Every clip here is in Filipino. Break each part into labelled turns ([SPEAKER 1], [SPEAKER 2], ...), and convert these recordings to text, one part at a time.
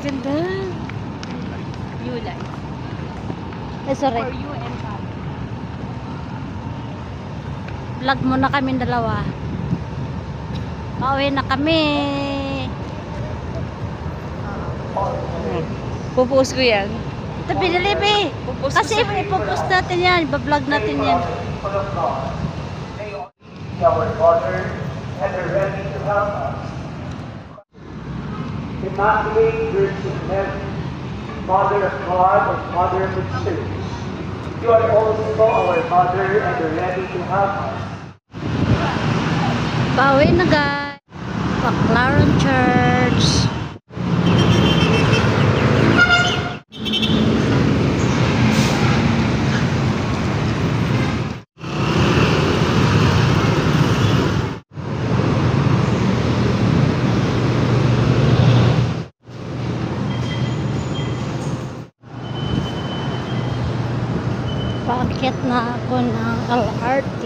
[SPEAKER 1] Ganda.
[SPEAKER 2] You like.
[SPEAKER 1] Eh, sorry.
[SPEAKER 2] For you and Pam.
[SPEAKER 1] Vlog muna kami dalawa. Pauwi na kami.
[SPEAKER 2] Pupost ko yan.
[SPEAKER 1] Ito, pinilipi.
[SPEAKER 2] Pupost ko
[SPEAKER 1] Kasi
[SPEAKER 2] sa
[SPEAKER 1] ipopost natin yan. Iba-vlog natin yan.
[SPEAKER 3] Our Father, and are ready to help us. Immaculate Virgin Mary, Mother of God and Mother of the Church, you are also our Mother and are ready to help us.
[SPEAKER 1] Pauwi na guys. Baclaran Church. Paakyat na ako ng LRT.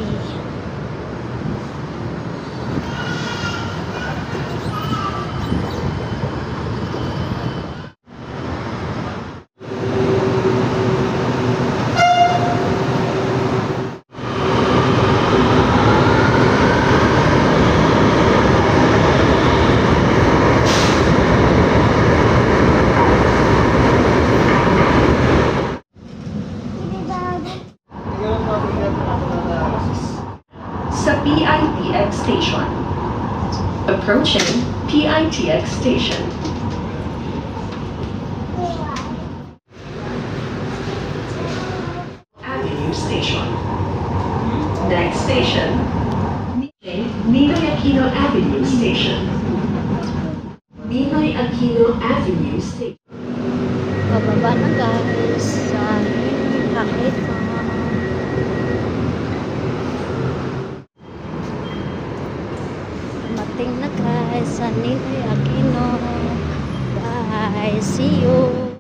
[SPEAKER 4] Sa PITX Station. Approaching PITX Station. Avenue Station. Next station, Ninoy Aquino Avenue Station. Ninoy Aquino Avenue Station.
[SPEAKER 1] Bababa na guys sa Aquino. Dumating na guys sa Ninoy Aquino. Bye, see you.